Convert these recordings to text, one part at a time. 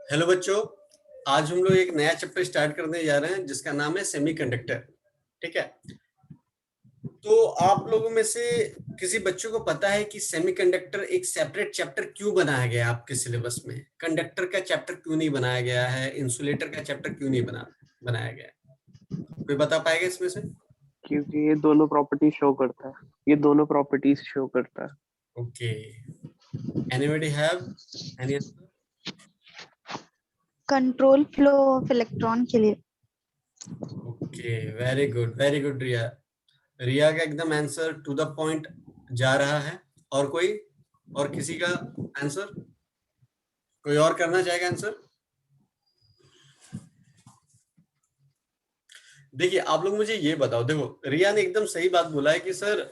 Hello बच्चों, आज हम लोग एक नया चैप्टर स्टार्ट करने जा रहे हैं जिसका नाम है सेमीकंडक्टर। ठीक है, तो आप लोगों में से किसी बच्चों को पता है कि सेमीकंडक्टर एक सेपरेट चैप्टर क्यों बनाया गया है आपके सिलेबस में? कंडक्टर का चैप्टर क्यों नहीं बनाया गया है? इंसुलेटर का चैप्टर क्यों नहीं बनाया गया है? कोई बता पाएगा इसमें से? क्योंकि ये दोनों प्रॉपर्टी शो करता है। ये दोनों प्रॉपर्टीज शो करता है। Okay, anybody have any answer? Control flow of electron के लिए। ओके, वेरी गुड रिया। रिया का एकदम आंसर टू द पॉइंट जा रहा है। और किसी का आंसर? कोई और करना चाहेगा आंसर? देखिए, आप लोग मुझे ये बताओ। देखो, रिया ने एकदम सही बात बोला है कि सर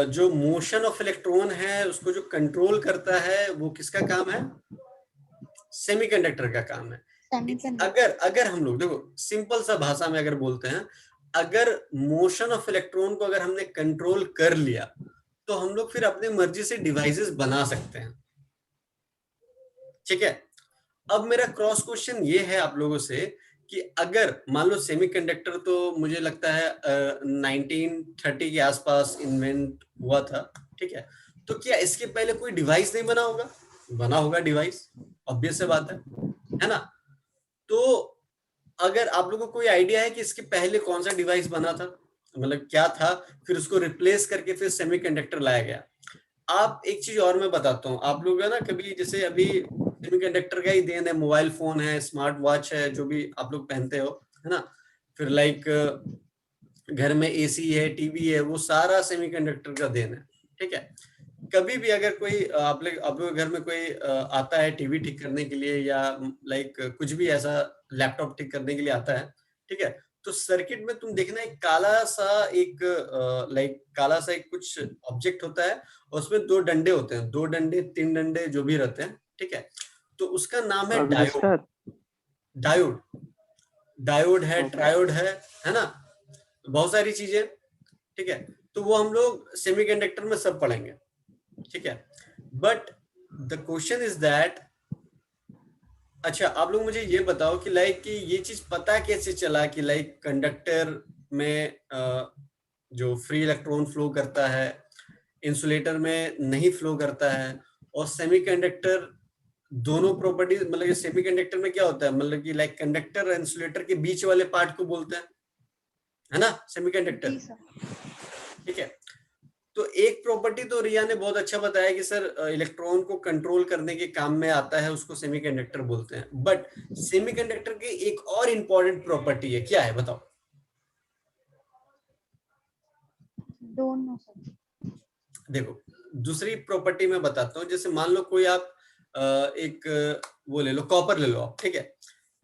जो मोशन ऑफ इलेक्ट्रॉन है उसको जो कंट्रोल करता है वो किसका काम है? सेमीकंडक्टर का काम है। अगर अगर हम लोग देखो सिंपल सा भाषा में अगर बोलते हैं, अगर मोशन ऑफ इलेक्ट्रॉन को अगर हमने कंट्रोल कर लिया तो हम लोग फिर अपनी मर्जी से डिवाइसेस बना सकते हैं। ठीक है, अब मेरा क्रॉस क्वेश्चन ये है आप लोगों से कि अगर मान लो सेमीकंडक्टर तो मुझे लगता है 1930 के आसपास इन्वेंट हुआ था। ठीक है, तो क्या इसके पहले कोई डिवाइस नहीं बना होगा? बना होगा डिवाइस, ऑब्वियस सी बात है ना? तो अगर आप लोगों को कोई आइडिया है कि इसके पहले कौन सा डिवाइस बना था, मतलब क्या था, फिर उसको रिप्लेस करके फिर सेमीकंडक्टर लाया गया। आप एक चीज और मैं बताता हूँ आप लोग, है ना, कभी जैसे अभी सेमीकंडक्टर का ही देन है, मोबाइल फोन है, स्मार्ट वॉच है, जो भी आप लोग पहनते हो, है ना, फिर लाइक घर में एसी है, टीवी है, वो सारा सेमीकंडक्टर का देन है। ठीक है, कभी भी अगर कोई आप लोग घर में कोई आता है टीवी ठीक करने के लिए या लाइक कुछ भी ऐसा लैपटॉप ठीक करने के लिए आता है, ठीक है, तो सर्किट में तुम देखना एक काला सा एक काला सा एक कुछ ऑब्जेक्ट होता है और उसमें दो डंडे होते हैं, दो डंडे तीन डंडे जो भी रहते हैं। ठीक है, तो उसका नाम है डायोड। ट्रांजिस्टर। डायोड डायोड है, ओके। ट्रायोड है ना, बहुत सारी चीजें। ठीक है, तो वो हम लोग सेमीकंडक्टर में सब पढ़ेंगे। ठीक है, but the question is that, अच्छा आप लोग मुझे ये बताओ कि लाइक कि ये चीज पता कैसे चला कि लाइक कंडक्टर में जो फ्री इलेक्ट्रॉन फ्लो करता है, इंसुलेटर में नहीं फ्लो करता है, और सेमीकंडक्टर दोनों प्रॉपर्टी, मतलब सेमीकंडक्टर में क्या होता है, मतलब कि लाइक कंडक्टर और इंसुलेटर के बीच वाले पार्ट को बोलते हैं, है ना, सेमीकंडक्टर। ठीक है, तो एक प्रॉपर्टी तो रिया ने बहुत अच्छा बताया कि सर इलेक्ट्रॉन को कंट्रोल करने के काम में आता है, उसको सेमीकंडक्टर बोलते हैं। बट सेमीकंडक्टर की एक और इंपॉर्टेंट प्रॉपर्टी है, क्या है बताओ? दोनों। देखो, दूसरी प्रॉपर्टी मैं बताता हूँ। जैसे मान लो कोई आप एक वो ले लो, कॉपर ले लो आप। ठीक है,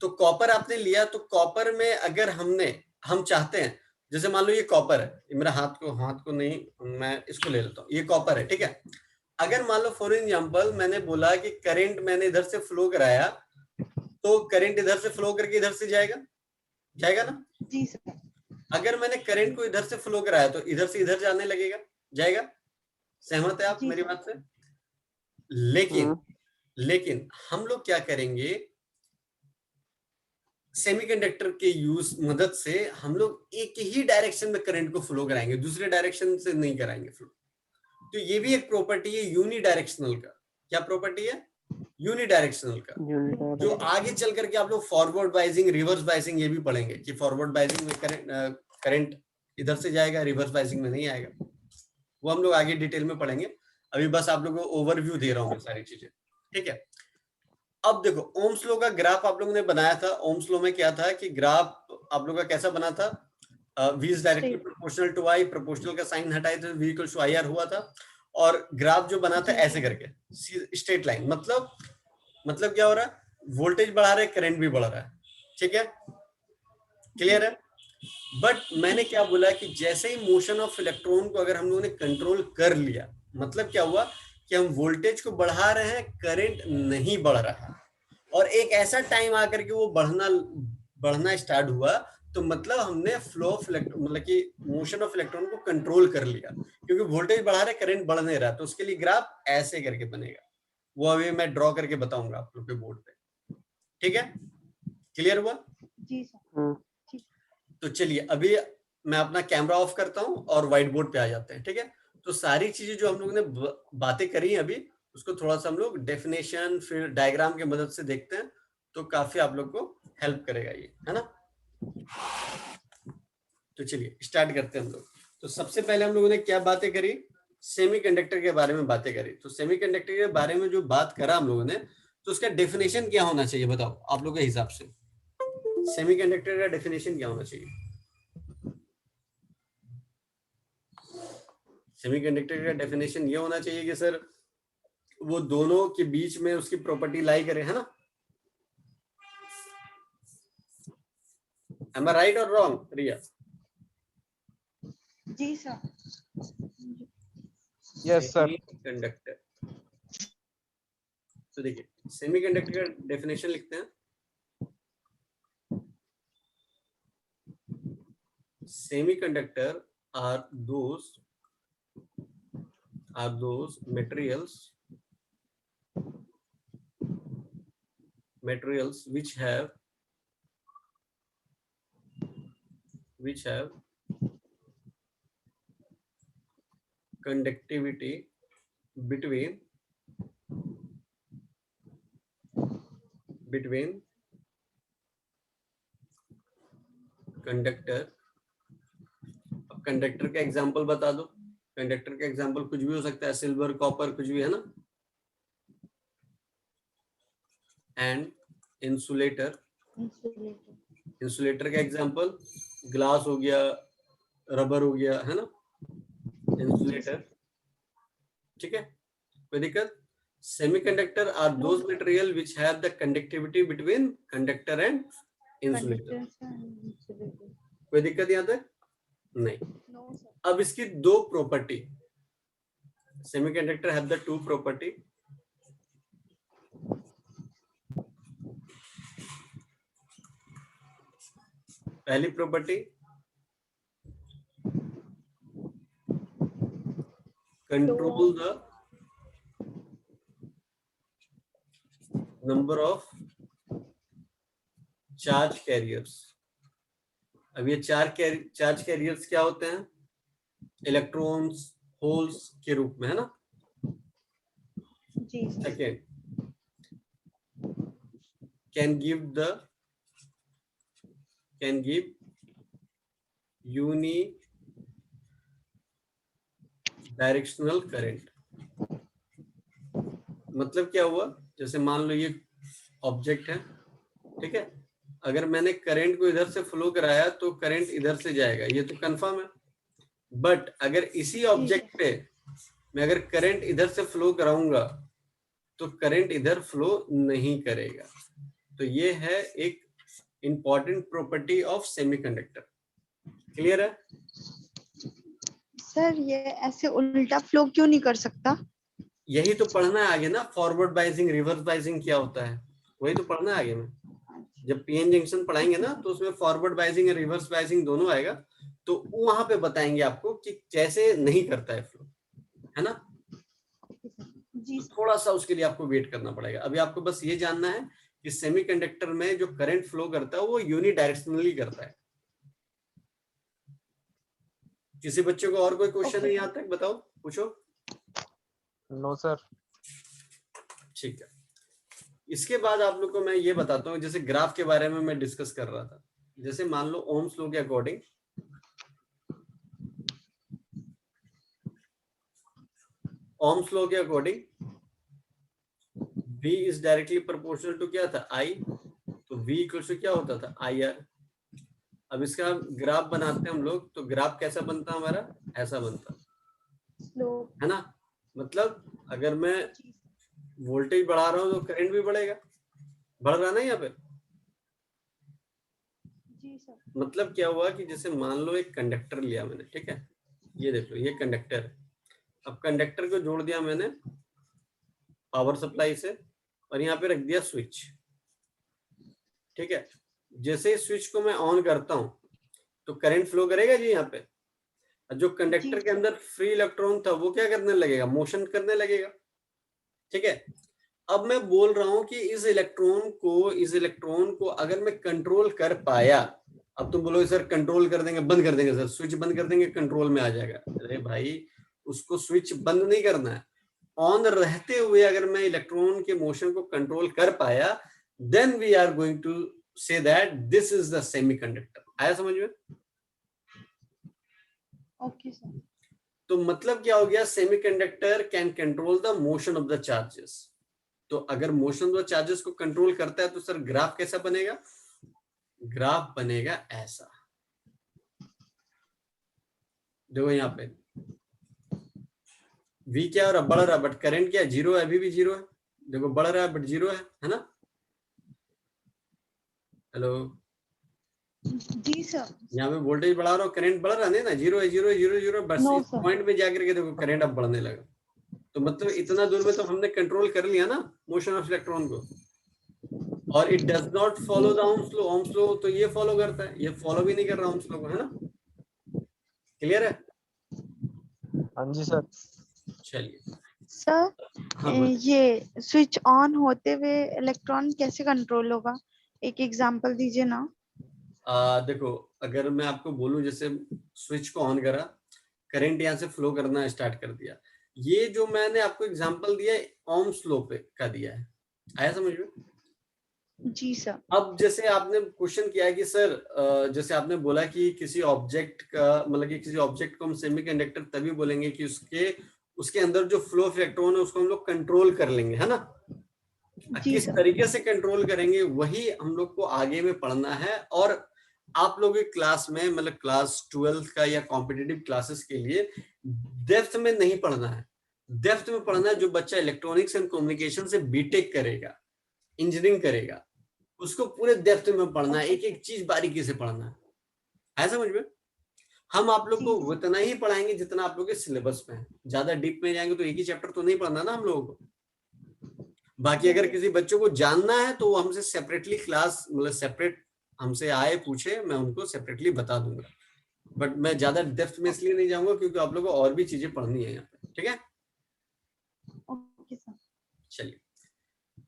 तो कॉपर आपने लिया, तो कॉपर में अगर हम चाहते हैं, जैसे मान लो ये कॉपर है, ये मेरा हाथ को नहीं, मैं इसको ले लेता हूँ, ये कॉपर है। ठीक है, अगर मान लो फॉर एग्जांपल मैंने बोला कि करंट मैंने इधर से फ्लो कराया, तो करंट इधर से फ्लो करके इधर से जाएगा ना? जी सर। अगर मैंने करंट को इधर से फ्लो कराया तो इधर से इधर जाने लगेगा, जाएगा। सहमत है आप जी मेरी सर। बात से? लेकिन हम्म। लेकिन हम लोग क्या करेंगे, सेमीकंडक्टर के यूज मदद से हम लोग एक ही डायरेक्शन में करंट को फ्लो कराएंगे, दूसरे डायरेक्शन से नहीं कराएंगे फ्लो। तो ये भी एक प्रॉपर्टी है यूनी डायरेक्शनल का। क्या प्रॉपर्टी है? यूनी डायरेक्शनल का, जो आगे चल करके आप लोग फॉरवर्ड बाइजिंग, रिवर्स बाइजिंग ये भी पढ़ेंगे कि फॉरवर्ड बाइजिंग में करंट इधर से जाएगा, रिवर्स बाइजिंग में नहीं आएगा। वो हम लोग आगे डिटेल में पढ़ेंगे, अभी बस आप लोगों को ओवरव्यू दे रहा हूँ मैं सारी चीजें। ठीक है, अब देखो ओम्स लॉ का ग्राफ आप लोगों ने बनाया था। ओम्स लॉ में क्या था कि ग्राफ आप लोगों का कैसा बना था? v is directly proportional to i, proportional का साइन हटाए तो v इक्वल्स टू IR हुआ था। और ग्राफ जो बना था ऐसे करके स्ट्रेट लाइन, मतलब क्या हो रहा है, वोल्टेज बढ़ा रहे, करंट भी बढ़ रहा है। ठीक है, क्लियर है? बट मैंने क्या बोला कि जैसे ही मोशन ऑफ इलेक्ट्रॉन को अगर हम लोगों ने कंट्रोल कर लिया, मतलब क्या हुआ कि हम वोल्टेज को बढ़ा रहे हैं, करंट नहीं बढ़ रहा है, और एक ऐसा टाइम आकर के वो बढ़ना स्टार्ट हुआ, तो मतलब हमने फ्लो ऑफ मतलब कि मोशन ऑफ इलेक्ट्रॉन को कंट्रोल कर लिया, क्योंकि वोल्टेज बढ़ा रहे, करंट बढ़ नहीं रहा। तो उसके लिए ग्राफ ऐसे करके बनेगा, वो अभी मैं ड्रॉ करके बताऊंगा आप लोग के बोर्ड पे। ठीक है, क्लियर हुआ? जी सर। तो चलिए अभी मैं अपना कैमरा ऑफ करता हूं और व्हाइट बोर्ड पे आ जाते हैं। ठीक है, तो सारी चीजें जो हम लोगों ने बातें करी अभी, उसको थोड़ा सा हम लोग डेफिनेशन फिर डायग्राम की मदद से देखते हैं, तो काफी आप लोग को हेल्प करेगा ये, है ना। तो चलिए स्टार्ट करते हैं हम लोग। तो सबसे पहले हम लोगों ने क्या बातें करी, सेमीकंडक्टर के बारे में बातें करी। तो सेमीकंडक्टर के बारे में जो बात करा हम लोगों ने, तो उसका डेफिनेशन क्या होना चाहिए बताओ आप लोगों के हिसाब से, सेमीकंडक्टर का डेफिनेशन क्या होना चाहिए? सेमीकंडक्टर का डेफिनेशन ये होना चाहिए कि सर वो दोनों के बीच में उसकी प्रॉपर्टी लाई करे, है ना। Am I right or wrong, Riya? जी सर। Yes sir. कंडक्टर, तो देखिए सेमीकंडक्टर का डेफिनेशन लिखते हैं। Semiconductor are those materials which have conductivity between conductor. अब कंडक्टर का एग्जांपल बता दो। कंडक्टर का एग्जांपल कुछ भी हो सकता है, सिल्वर, कॉपर, कुछ भी, है ना। एंड इंसुलेटर, इंसुलेटर का एग्जांपल ग्लास हो गया, रबर हो गया, है ना, इंसुलेटर। ठीक है, कोई दिक्कत? Semiconductor are those material which have the conductivity between conductor and insulator. कोई दिक्कत यहाँ तक? नहीं। अब इसकी दो property, semiconductor have the two property. पहली property, control the number of charge carriers. अब ये चार्ज कैरियर्स क्या होते हैं? इलेक्ट्रॉन्स, होल्स के रूप में, है ना। Second, can give unidirectional current. मतलब क्या हुआ, जैसे मान लो ये ऑब्जेक्ट है, ठीक है, अगर मैंने करंट को इधर से फ्लो कराया तो करंट इधर से जाएगा, ये तो कंफर्म है। बट अगर इसी ऑब्जेक्ट पे मैं अगर करंट इधर से फ्लो कराऊंगा तो करंट इधर फ्लो नहीं करेगा। तो ये है एक important property of semiconductor. Clear है? सर ये ऐसे उल्टा फ्लो क्यों नहीं कर सकता? यही तो पढ़ना है आगे ना, फॉरवर्ड बाइजिंग, रिवर्स बाइजिंग क्या होता है, वही तो पढ़ना है आगे में। जब पीएन जंक्शन पढ़ाएंगे ना तो उसमें फॉरवर्ड बाइजिंग और रिवर्स बाइजिंग दोनों आएगा, तो वहां पे बताएंगे आपको कि कैसे नहीं करता है फ्लो, है ना। जी तो थोड़ा सा उसके लिए आपको वेट करना पड़ेगा। अभी आपको बस ये जानना है कि सेमीकंडक्टर में जो करंट फ्लो करता है वो यूनिडायरेक्शनली करता है। किसी बच्चे को और कोई क्वेश्चन है यहाँ तक? बताओ, पूछो। No sir. ठीक है, इसके बाद आप लोग को मैं ये बताता हूँ, जैसे ग्राफ के बारे में मैं डिस्कस कर रहा था। जैसे मान लो ओम्स लॉ के अकॉर्डिंग, ओम्स लॉ के according V is directly proportional to क्या था, I। तो V इक्वल टू क्या होता था, IR। अब इसका ग्राफ बनाते हैं हम लोग, तो ग्राफ कैसा बनता हमारा, ऐसा बनता है ना। मतलब अगर मैं वोल्टेज बढ़ा रहा हूं तो करंट भी बढ़ेगा, बढ़ रहा ना यहाँ पे। जी सर। मतलब क्या हुआ कि जैसे मान लो एक कंडक्टर लिया मैंने, ठीक है, ये देख लो ये कंडक्टर है। अब कंडक्टर को जोड़ दिया मैंने पावर सप्लाई से और यहाँ पे रख दिया स्विच, ठीक है। जैसे स्विच को मैं ऑन करता हूं तो करंट फ्लो करेगा जी यहाँ पे। जो कंडक्टर के अंदर फ्री इलेक्ट्रॉन था वो क्या करने लगेगा, मोशन करने लगेगा, ठीक है। अब मैं बोल रहा हूं कि इस इलेक्ट्रॉन को अगर मैं कंट्रोल कर पाया, अब तुम बोलोगे सर कंट्रोल कर देंगे, बंद कर देंगे, सर स्विच बंद कर देंगे कंट्रोल में आ जाएगा। अरे भाई उसको स्विच बंद नहीं करना है, ऑन रहते हुए अगर मैं इलेक्ट्रॉन के मोशन को कंट्रोल कर पाया, then we are going to say that this is the semiconductor. आया समझ में? Okay sir. तो मतलब क्या हो गया, semiconductor can control the motion of the charges. तो अगर मोशन ऑफ द चार्जेस को कंट्रोल करता है तो सर ग्राफ कैसा बनेगा? ग्राफ बनेगा ऐसा, देखो यहाँ पे V क्या और बढ़ रहा है, बट करंट क्या जीरो है, अभी भी जीरो है। देखो बढ़ रहा है बट जीरो है ना? हेलो, जी सर। यहाँ पे वोल्टेज बढ़ा रहा हूँ, करंट बढ़ रहा है ना, जीरो है, जीरो जीरो जीरो, बस No, इस sir. पॉइंट में जाकर के देखो करंट अब बढ़ने लगा। तो मतलब इतना दूर में तो हमने कंट्रोल कर लिया ना मोशन ऑफ इलेक्ट्रॉन को। और it does not follow the Ohm's law. Ohm's law तो ये फॉलो करता है, ये फॉलो भी नहीं कर रहा ओम्स लॉ को, है ना? क्लियर है? हाँ जी सर। चलिए सर हाँ बोलिए। ये स्विच ऑन होते हुए इलेक्ट्रॉन कैसे कंट्रोल होगा, एक एग्जांपल दीजिए ना। देखो अगर मैं आपको बोलूं जैसे स्विच को ऑन करा, करंट यहाँ से फ्लो करना स्टार्ट कर दिया, ये जो मैंने आपको एग्जांपल दिया है ओम्स लॉ पे का दिया है। आया समझ में? जी सर। अब जैसे आपने क्वेश्चन किया है कि सर जैसे आपने बोला कि किसी ऑब्जेक्ट का मतलब कि किसी ऑब्जेक्ट को हम सेमीकंडक्टर तभी बोलेंगे कि उसके अंदर जो फ्लो ऑफ इलेक्ट्रॉन है उसको हम लोग कंट्रोल कर लेंगे, है ना? जी किस सर। तरीके से कंट्रोल करेंगे वही हम लोग को आगे में पढ़ना है। और आप लोग की क्लास में मतलब क्लास 12 का या कॉम्पिटिटिव क्लासेस के लिए डेप्थ में नहीं पढ़ना है, डेप्थ में पढ़ना है। जो बच्चा इलेक्ट्रॉनिक्स एंड कम्युनिकेशन से बीटेक करेगा, इंजीनियरिंग करेगा, उसको पूरे डेप्थ में पढ़ना है, एक एक चीज बारीकी से पढ़ना है। है समझ में? हम आप लोग को उतना ही पढ़ाएंगे जितना आप लोग के सिलेबस में है। ज्यादा डीप में जाएंगे तो एक ही चैप्टर तो नहीं पढ़ना ना हम लोगों को। बाकी अगर किसी बच्चों को जानना है तो वो हमसे सेपरेटली क्लास मतलब सेपरेट हमसे आए पूछे, मैं उनको सेपरेटली बता दूंगा। बट मैं ज्यादा डेप्थ में इसलिए नहीं जाऊंगा क्योंकि आप लोगों को और भी चीजें पढ़नी है यहाँ पे, ठीक है? Okay sir. चलिए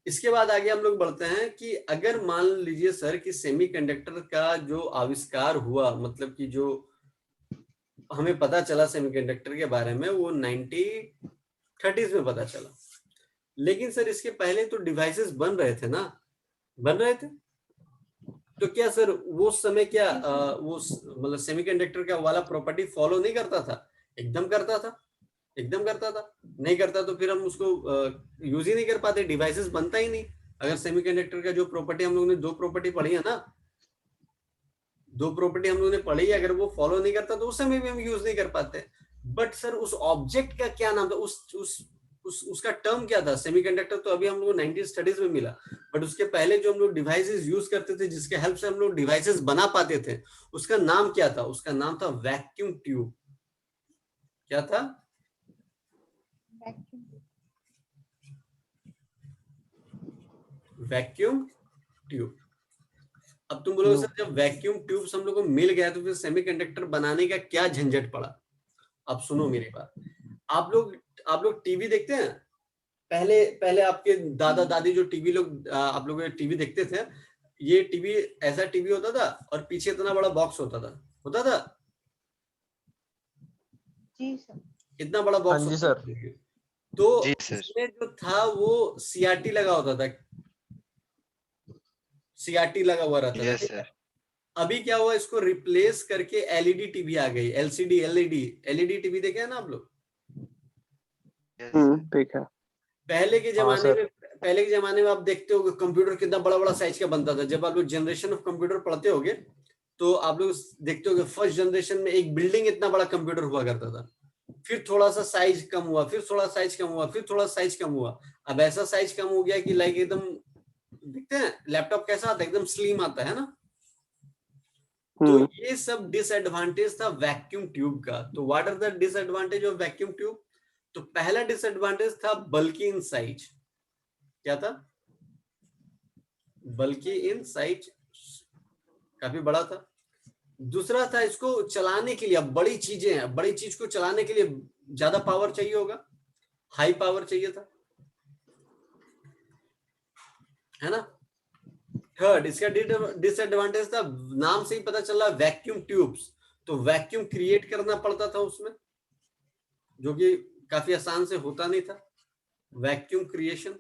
इसके बाद आगे हम लोग बढ़ते हैं कि अगर मान लीजिए सर कि सेमीकंडक्टर का जो आविष्कार हुआ, मतलब कि जो हमें पता चला सेमीकंडक्टर के बारे में वो 1930s में पता चला। लेकिन सर इसके पहले तो डिवाइसेस बन रहे थे ना, बन रहे थे। तो क्या सर वो समय क्या वो मतलब सेमीकंडक्टर का वाला प्रॉपर्टी फॉलो नहीं करता था? एकदम करता था, एकदम करता था। नहीं करता तो फिर हम उसको यूज ही नहीं कर पाते, डिवाइसेस बनता ही नहीं। अगर सेमीकंडक्टर का जो प्रॉपर्टी हम लोगों ने दो प्रॉपर्टी पढ़ी है ना, दो प्रॉपर्टी हम लोगों ने पढ़ी, अगर वो फॉलो नहीं करता तो उस समय भी हम यूज नहीं कर पाते। बट सर उस ऑब्जेक्ट का क्या नाम था, उसका टर्म क्या था? सेमीकंडक्टर तो अभी हम लोग 1930s में मिला, बट उसके पहले जो हम लोग डिवाइसेस यूज करते थे जिसके हेल्प से हम लोग डिवाइसेस बना पाते थे, उसका नाम क्या था? उसका नाम था वैक्यूम ट्यूब। क्या था? Vacuum tube. अब तुम बोलोगे सर जब वैक्यूम ट्यूब्स हम लोग को मिल गया तो फिर सेमीकंडक्टर बनाने का क्या झंझट पड़ा? अब सुनो मेरी बात। आप लोग टीवी देखते हैं? पहले पहले आपके दादा दादी जो टीवी लोग आप लोग टीवी देखते थे, ये टीवी ऐसा टीवी होता था और पीछे इतना बड़ा बॉक्स होता था जी सर। इतना बड़ा बॉक्स हाँ जी होता सर। था। तो इसमें जो था वो सीआरटी लगा होता था, सीआरटी लगा हुआ रहता था। अभी क्या हुआ, इसको रिप्लेस करके एलईडी टीवी आ गई, एलसीडी एलईडी टीवी देखे हैं ना आप लोग? देखा। पहले के हाँ जमाने सर। में पहले के जमाने में आप देखते हो कंप्यूटर कितना बड़ा बड़ा साइज का बनता था। जब आप लोग जनरेशन ऑफ कंप्यूटर पढ़ते होगे तो आप लोग देखते होगे फर्स्ट जनरेशन में एक बिल्डिंग इतना बड़ा कंप्यूटर हुआ करता था, फिर थोड़ा सा साइज कम हुआ, फिर थोड़ा साइज कम हुआ, फिर थोड़ा साइज कम हुआ। अब ऐसा साइज कम हो गया कि लाइक एकदम देखते हैं लैपटॉप कैसा आता है, एकदम स्लिम आता है ना। तो ये सब डिसएडवांटेज था वैक्यूम ट्यूब का। तो what are the disadvantage of vacuum tube? तो पहला डिसएडवांटेज था बल्कि इन साइज। क्या था? बल्कि इन साइज काफी बड़ा था। दूसरा था इसको चलाने के लिए, अब बड़ी चीजें हैं, बड़ी चीज को चलाने के लिए ज्यादा पावर चाहिए होगा, हाई पावर चाहिए था। है ना। थर्ड, इसका डिसएडवांटेज था, नाम से ही पता चला वैक्यूम ट्यूब्स, तो वैक्यूम क्रिएट करना पड़ता था उसमें, जो कि काफी आसान से होता नहीं था, वैक्यूम क्रिएशन।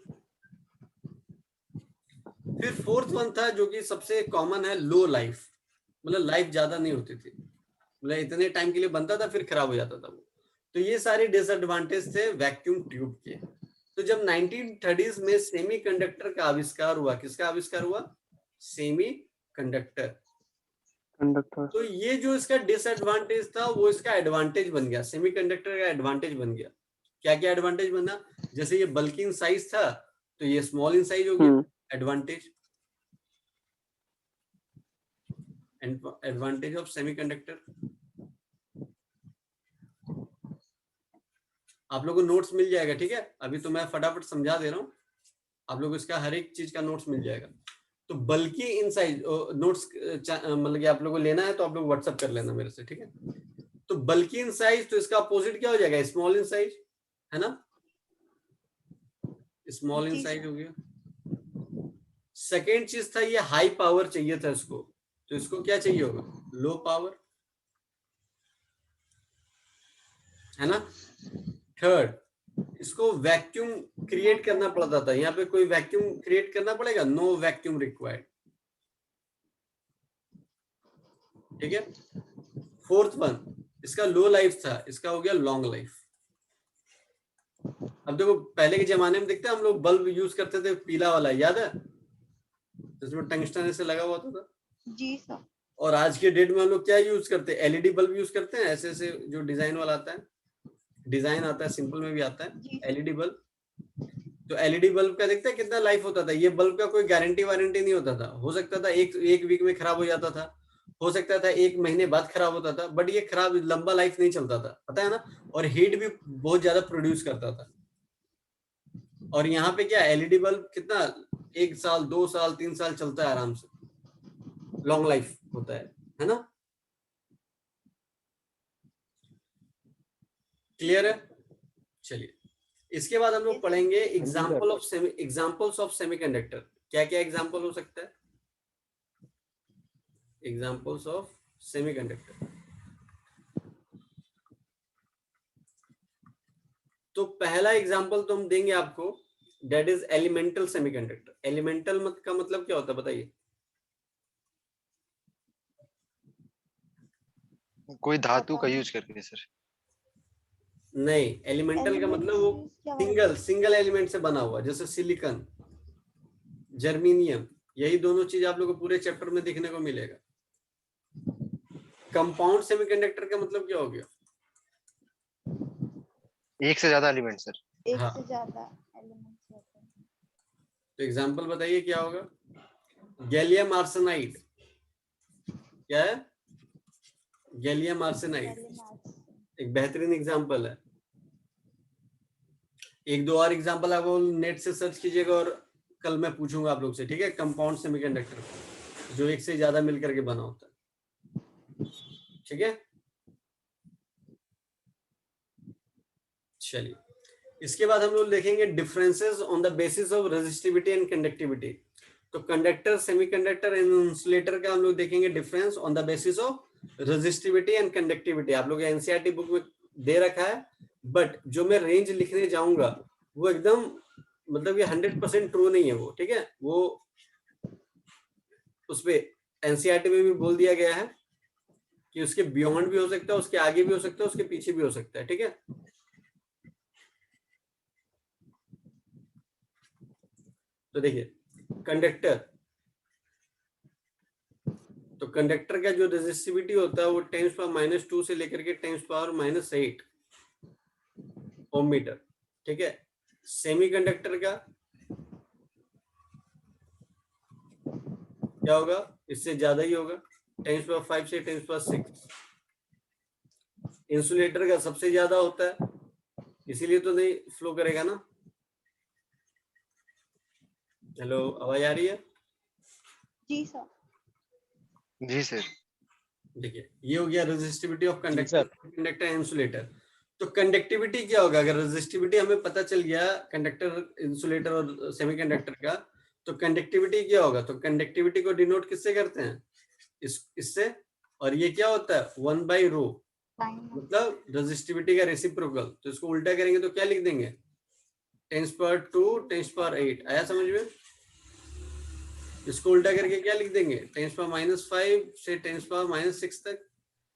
फिर फोर्थ वन था जो कि सबसे कॉमन है, लो लाइफ, मतलब लाइफ ज्यादा नहीं होती थी, मतलब इतने टाइम के लिए बनता था फिर खराब हो जाता था वो। तो ये सारे डिसएडवांटेज थे वैक्यूम ट्यूब के। तो जब 1930s में सेमीकंडक्टर का आविष्कार हुआ, किसका आविष्कार हुआ, सेमीकंडक्टर, कंडक्टर। तो ये जो इसका डिसएडवांटेज था वो इसका एडवांटेज बन गया, सेमीकंडक्टर का एडवांटेज बन गया। क्या क्या एडवांटेज बना, जैसे ये बल्कि इन साइज था तो ये स्मॉल इन साइज हो गया, एडवांटेज, एडवांटेज ऑफ सेमीकंडक्टर। आप लोगों को नोट्स मिल जाएगा, ठीक है, अभी तो मैं फटाफट समझा दे रहा हूँ, आप लोगों को इसका हर एक चीज का नोट्स मिल जाएगा। तो बल्कि इन साइज नोट्स मतलब कि आप लोगों को लेना है तो आप लोग व्हाट्सएप कर लेना मेरे से, ठीक है। तो बल्कि इन साइज, तो इसका अपोजिट क्या हो जाएगा, स्मॉल इन साइज, है ना, स्मॉल इन जी साइज सर। हो गया। सेकेंड चीज था ये हाई पावर चाहिए था इसको, तो इसको क्या चाहिए होगा, लो पावर, है ना। थर्ड, इसको वैक्यूम क्रिएट करना पड़ता था, यहाँ पे कोई वैक्यूम क्रिएट करना पड़ेगा, नो वैक्यूम रिक्वायर्ड, ठीक है। फोर्थ वन, इसका लो लाइफ था, इसका हो गया लॉन्ग लाइफ। अब देखो पहले के जमाने में देखते हैं हम लोग बल्ब यूज करते थे पीला वाला, याद है, जिसमें टंगस्टन ऐसे लगा हुआ था। जी सर। और आज के डेट में हम लोग क्या यूज करते हैं, एलईडी बल्ब यूज करते हैं, ऐसे ऐसे जो डिजाइन वाला आता है, डिजाइन आता है, सिंपल में भी आता है जी एलईडी बल्ब। तो एलईडी बल्ब का देखते हैं कितना लाइफ होता था, ये बल्ब का कोई गारंटी वारंटी नहीं होता था, हो सकता था एक वीक में खराब हो जाता था, हो सकता था एक महीने बाद खराब होता था, बट ये खराब लंबा लाइफ नहीं चलता था, पता है ना। और हीट भी बहुत ज्यादा प्रोड्यूस करता था। और यहाँ पे क्या, एलईडी बल्ब कितना, 1 साल 2 साल 3 साल चलता है आराम से, लॉन्ग लाइफ होता है ना। क्लियर है। चलिए इसके बाद हम लोग पढ़ेंगे एग्जाम्पल्स ऑफ सेमीकंडक्टर। क्या क्या एग्जाम्पल हो सकता है, एग्जाम्पल्स ऑफ सेमीकंडक्टर। तो पहला एग्जाम्पल तो हम देंगे आपको, that is elemental semiconductor. Elemental का मतलब क्या होता है बताइए, कोई धातु का यूज करके सर। नहीं, एलिमेंटल का मतलब वो सिंगल एलिमेंट से बना हुआ, जैसे सिलिकॉन, जर्मीनियम, यही दोनों चीज आप लोगों को पूरे चैप्टर में देखने को मिलेगा। कंपाउंड सेमीकंडक्टर का मतलब क्या हो गया, एक से ज्यादा एलिमेंट सर। एक हाँ। से ज्यादा एलिमेंट्स होते हैं। तो एग्जाम्पल बताइए क्या होगा, गैलियम आर्सेनाइड, क्या है, गैलियम आर्सेनाइड एक बेहतरीन एग्जाम्पल है। एक दो और एग्जाम्पल आप नेट से सर्च कीजिएगा और कल मैं पूछूंगा आप लोग से, ठीक है। कंपाउंड सेमीकंडक्टर जो एक से ज्यादा मिलकर के बना होता है, ठीक है। चलिए इसके बाद हम लोग देखेंगे differences on the basis of resistivity and conductivity. तो कंडक्टर, सेमीकंडक्टर एंड इंसुलेटर का हम लोग देखेंगे difference on the basis of resistivity and conductivity. आप लोग एनसीईआरटी बुक में दे रखा है, बट जो मैं रेंज लिखने जाऊंगा वो एकदम मतलब ये 100% ट्रू नहीं है वो, ठीक है। वो उसपे एनसीईआरटी में भी बोल दिया गया है कि उसके बियॉन्ड भी हो सकता है, उसके आगे भी हो सकता है, उसके पीछे भी हो सकता है, ठीक है। तो देखिए कंडक्टर, तो कंडक्टर का जो रेजिस्टिविटी होता है वो 10⁻⁻² से लेकर के 10⁻⁻8 ओम मीटर, ठीक है। सेमीकंडक्टर का क्या होगा, इससे ज्यादा ही होगा, 10⁻5 से 10⁻6। इंसुलेटर का सबसे ज्यादा होता है, इसीलिए तो नहीं फ्लो करेगा ना। हेलो, आवाज आ रही है? जी सर। जी सर। देखिए ये हो गया रेजिस्टिविटी ऑफ कंडक्टर इंसुलेटर। तो कंडक्टिविटी क्या होगा, अगर रेजिस्टिविटी हमें पता चल गया कंडक्टर, इंसुलेटर और सेमीकंडक्टर का, तो कंडक्टिविटी क्या होगा, तो कंडक्टिविटी को डिनोट किससे करते हैं, इससे, और ये क्या होता है 1/ρ, मतलब रेजिस्टिविटी का रेसिप्रोकल। तो इसको उल्टा करेंगे तो क्या लिख देंगे 10⁻², 10⁻8। आया समझ में? इसको उल्टा करके क्या लिख देंगे 10⁻⁵ से 10⁻⁻6 तक।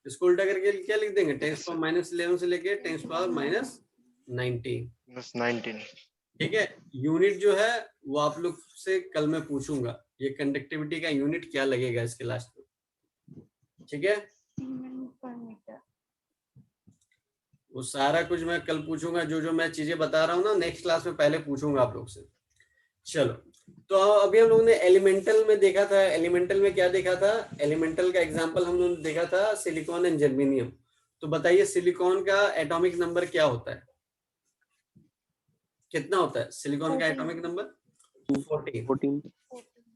इसको उल्टा करके क्या लिख देंगे 10⁻11 से लेके 10⁻⁻19। बस 19। ठीक है, यूनिट जो है वो आप लोग से कल मैं पूछूंगा, ये कंडक्टिविटी का यूनिट क्या लगेगा इसके लास्ट में। ठीक है, सीमेंस/मीटर। वो सारा कुछ मैं कल पूछूंगा, जो मैं चीजें बता रहा हूँ ना नेक्स्ट क्लास में पहले पूछूंगा आप लोग से। चलो, तो अभी हम लोगों ने एलिमेंटल में देखा था, एलिमेंटल में क्या देखा था, एलिमेंटल का एग्जांपल हम लोगों ने देखा था सिलिकॉन एंड जर्मेनियम। तो बताइए सिलिकॉन का एटॉमिक नंबर क्या होता है, कितना होता है सिलिकॉन का एटॉमिक नंबर 14।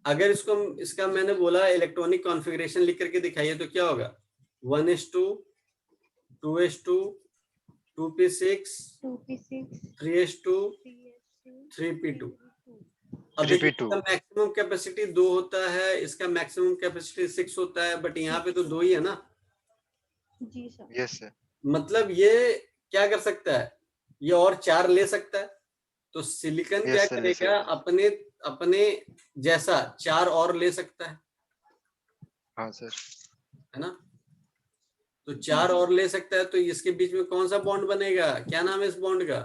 अगर इसका मैंने बोला इलेक्ट्रॉनिक कॉन्फ़िगरेशन लिख करके दिखाइए तो क्या होगा 1s2, 2s2, 2p6, 3s2, 3p2। अब देखिए इसका मैक्सिमम कैपेसिटी 2 होता है, इसका मैक्सिमम कैपेसिटी 6 होता है, बट यहाँ पे तो 2 ही है ना। जी सर। Yes sir. मतलब ये क्या कर सकता है, ये और 4 ले सकता है। तो सिलिकॉन क्या करेगा, अपने अपने जैसा 4 और ले सकता है। हाँ सर, है ना, तो 4 और ले सकता है। तो इसके बीच में कौन सा बॉन्ड बनेगा, क्या नाम है इस बॉन्ड का,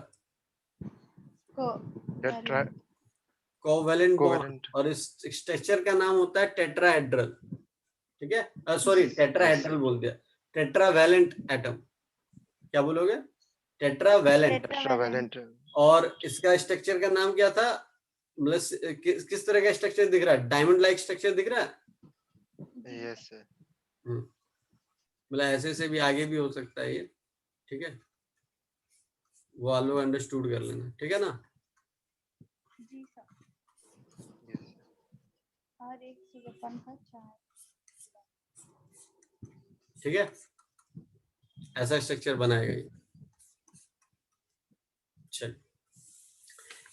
कोवैलेंट बॉन्ड, और इस स्ट्रक्चर का नाम होता है टेट्राहेड्रल। ठीक है, सॉरी टेट्राहेड्रल बोल दिया, टेट्रावैलेंट एटम। क्या बोलोगे, टेट्रावैलेंट। और इसका स्ट्रक्चर का नाम क्या था, मतलब किस तरह का स्ट्रक्चर दिख रहा है, डायमंड लाइक स्ट्रक्चर दिख रहा है। Yes sir. मतलब ऐसे से भी आगे भी हो सकता है ये। ठीक है, वो आप लोग अंडरस्टूड कर लेना, ठीक है ना। जी सर। और एक सिलिकॉन का 4। ठीक है, ऐसा स्ट्रक्चर बनाएगा ये। चल,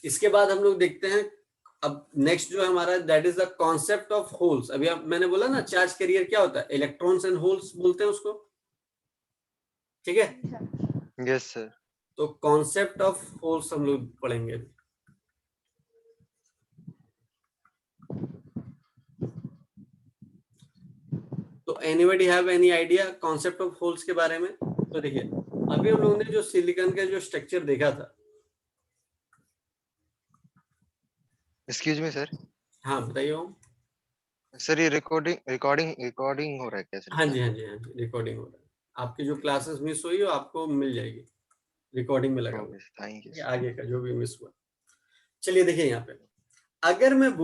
इसके बाद हम लोग देखते हैं अब नेक्स्ट जो है हमारा, that is the concept of holes. अभी मैंने बोला ना चार्ज कैरियर क्या होता है, इलेक्ट्रॉन्स एंड होल्स बोलते हैं उसको। ठीक है, यस सर। तो कॉन्सेप्ट ऑफ होल्स हम लोग पढ़ेंगे। तो anybody have any idea concept of holes के बारे में? तो देखिए अभी हम लोगों ने जो सिलिकॉन का जो स्ट्रक्चर देखा था, एक्सक्यूज मी सर। हाँ बताइए सर ये रिकॉर्डिंग हो रहा है क्या सर? हाँ जी रिकॉर्डिंग हो रहा है। आपकी जो क्लासेस मिस हुई हो आपको मिल जाएगी, रिकॉर्डिंग में लगा हुआ, थैंक यू। आगे का जो भी मिस हुआ। चलिए देखिए यहाँ पे, अगर मैं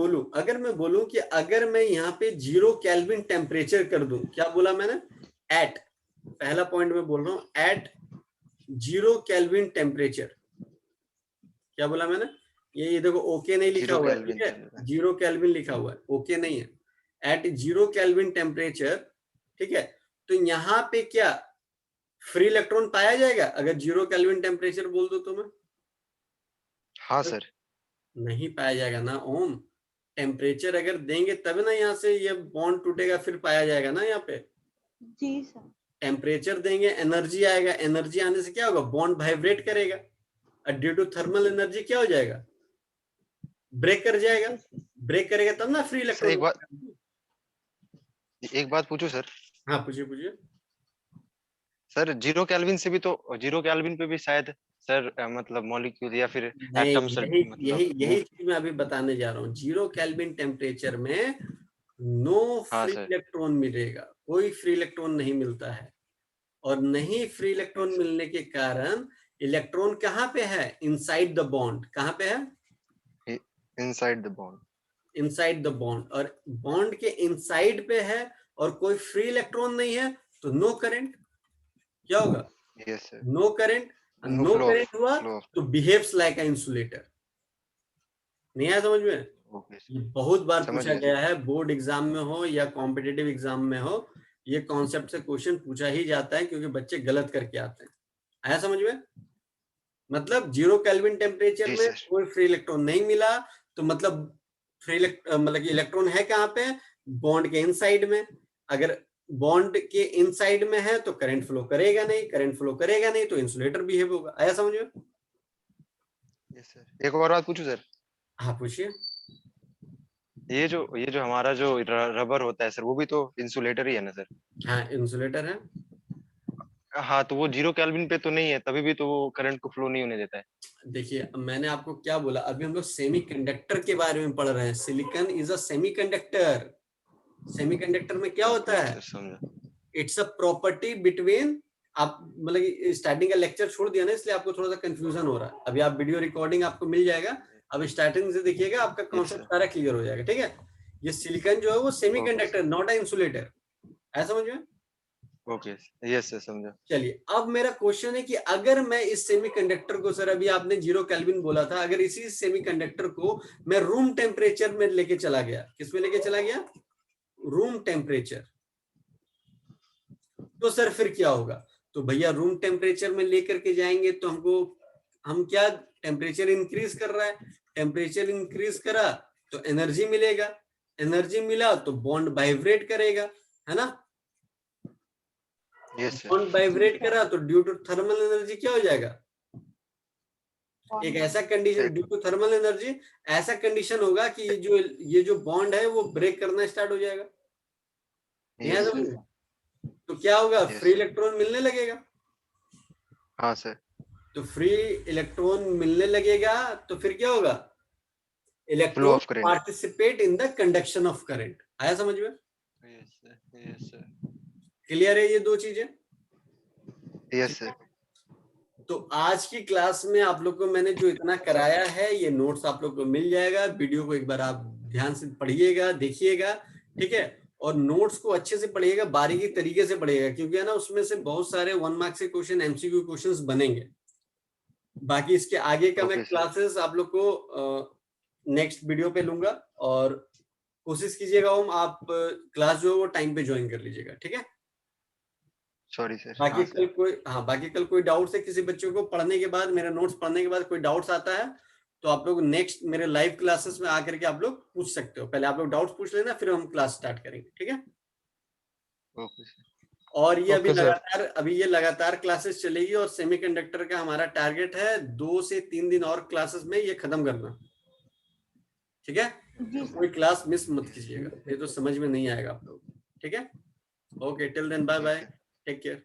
बोलूं कि अगर मैं यहाँ पे 0 केल्विन टेम्परेचर कर दूं, क्या बोला मैंने, एट, पहला पॉइंट में बोल रहा हूँ एट 0 केल्विन टेम्परेचर। क्या बोला मैंने, ये देखो ओके नहीं लिखा हुआ है, ठीक है 0 केल्विन लिखा हुआ है, ओके नहीं है, एट 0 केल्विन टेम्परेचर। ठीक है, तो यहाँ पे क्या फ्री इलेक्ट्रॉन पाया जाएगा अगर 0 केल्विन टेम्परेचर बोल दो तो मैं? हाँ सर। नहीं पाया जाएगा ना ओम, टेम्परेचर अगर देंगे तब ना यहाँ से ये बॉन्ड टूटेगा, फिर पाया जाएगा ना यहाँ पे। जी सर। टेम्परेचर देंगे एनर्जी आएगा, एनर्जी आने से क्या होगा, बॉन्ड वाइब्रेट करेगा, और ड्यू टू थर्मल एनर्जी क्या हो जाएगा, ब्रेक कर जाएगा, ब्रेक करेगा तब ना फ्री इलेक्ट्रॉन। एक बात पूछूं सर? हाँ पूछिए सर 0 केल्विन से भी तो 0 केल्विन पे भी शायद सर मतलब मॉलिक्यूल या फिर एटम सर, यही चीज मैं अभी बताने जा रहा हूँ। 0 केल्विन टेम्परेचर में नो फ्री इलेक्ट्रॉन मिलेगा, कोई फ्री इलेक्ट्रॉन नहीं मिलता है, और नहीं फ्री इलेक्ट्रॉन मिलने के कारण इलेक्ट्रॉन कहाँ पे है, इनसाइड द बॉन्ड। कहाँ पे है, inside the bond, inside the bond, और बॉन्ड के इनसाइड पे है और कोई फ्री इलेक्ट्रॉन नहीं है, तो नो करंट। क्या होगा, नो करंट, नो करंट हुआ तो बिहेव्स लाइक अ इंसुलेटर। नहीं आया समझ में? ये बहुत बार पूछा गया है, बोर्ड एग्जाम में हो या कॉम्पिटिटिव एग्जाम में हो, ये कॉन्सेप्ट से क्वेश्चन पूछा ही जाता है, क्योंकि बच्चे गलत करके आते हैं। आया समझ में? मतलब 0 केल्विन टेम्परेचर में कोई फ्री इलेक्ट्रॉन नहीं मिला, तो मतलब मतलब इलेक्ट्रॉन है कहाँ पे, बॉन्ड के इनसाइड में। अगर बॉन्ड के इनसाइड में है तो करंट फ्लो करेगा नहीं, करंट फ्लो करेगा नहीं तो इंसुलेटर बिहेव होगा। आया समझ में? Yes sir. एक और बात पूछूं सर? हाँ पूछिए। ये जो हमारा जो रबर होता है सर, वो भी तो इंसुलेटर ही है ना सर? हाँ इंसुलेटर है। हाँ, तो वो 0 केल्विन पे तो नहीं है, तभी भी तो वो करंट को फ्लो नहीं होने देता है। देखिए मैंने आपको क्या बोला, अभी हम लोग सेमीकंडक्टर के बारे में पढ़ रहे हैं। Silicon is a semiconductor. Semiconductor में क्या होता है, सर समझा। इट्स अ प्रॉपर्टी बिटवीन, आप मतलब स्टार्टिंग का लेक्चर छोड़ दिया ना, इसलिए आपको थोड़ा सा कंफ्यूजन हो रहा है। अभी आप वीडियो रिकॉर्डिंग आपको मिल जाएगा, अब स्टार्टिंग से देखिएगा, आपका कॉन्सेप्ट सारा क्लियर हो जाएगा। ठीक है, ये सिलिकॉन जो है वो सेमीकंडक्टर, नॉट अ इंसुलेटर। है समझ में? ओके, यस सर समझा। चलिए अब मेरा क्वेश्चन है कि अगर मैं इस सेमीकंडक्टर को, सर अभी आपने 0 केल्विन बोला था, अगर इसी सेमीकंडक्टर को मैं रूम टेम्परेचर में लेके चला गया, किस में लेके चला गया, रूम टेम्परेचर, तो सर फिर क्या होगा? तो भैया रूम टेम्परेचर में लेकर के जाएंगे तो हम क्या, टेम्परेचर इंक्रीज कर रहा है, टेम्परेचर इंक्रीज करा तो एनर्जी मिलेगा, एनर्जी मिला तो बॉन्ड वाइब्रेट करेगा, है ना? Yes sir. बॉन्ड वाइब्रेट करा तो ड्यू टू थर्मल एनर्जी क्या हो जाएगा, एक ऐसा condition, due to thermal energy ऐसा कंडीशन होगा कि ये जो बॉन्ड है वो ब्रेक करना स्टार्ट हो जाएगा। Yes sir. तो क्या होगा, Yes, फ्री sir. इलेक्ट्रॉन मिलने लगेगा। हाँ सर। तो फ्री इलेक्ट्रॉन मिलने लगेगा तो फिर क्या होगा, flow electron of current. Participate in the conduction of current. आया समझ में? Yes sir, yes sir, clear है ये दो चीजें? Yes sir. तो आज की क्लास में आप लोग को मैंने जो इतना कराया है, ये नोट्स आप लोग को मिल जाएगा। वीडियो को एक बार आप ध्यान से पढ़िएगा, देखिएगा, ठीक है? और नोट्स को अच्छे से पढ़िएगा, बारीकी तरीके से पढ़िएगा, क्योंकि है ना उसमें से बहुत सारे 1 मार्क्स के क्वेश्चन, एमसीक्यू क्वेश्चंस बनेंगे। बाकी इसके आगे का मैं ओके सर। क्लासेस आप लोग को नेक्स्ट वीडियो पे लूंगा, और कोशिश कीजिएगा आप क्लास जो है वो टाइम पे ज्वाइन कर लीजिएगा, ठीक है? Sorry sir. बाकी हाँ कल सर। कोई, हाँ बाकी कल कोई डाउट्स है किसी बच्चों को पढ़ने के बाद, मेरे नोट्स पढ़ने के बाद कोई डाउट्स आता है तो आप लोग नेक्स्ट मेरे लाइव क्लासेस में आकर के आप लोग पूछ सकते हो। पहले आप लोग डाउट्स पूछ लेना, फिर हम क्लास स्टार्ट करेंगे, ठीक है? Okay sir. और ये ओके ये लगातार क्लासेस चलेगी, और सेमीकंडक्टर का हमारा टारगेट है 2 से 3 दिन और क्लासेस में ये खत्म करना, ठीक है? जी तो सर। कोई क्लास मिस मत कीजिएगा, नहीं तो समझ में नहीं आएगा आप लोग, ठीक है? Okay, till then bye bye, take care.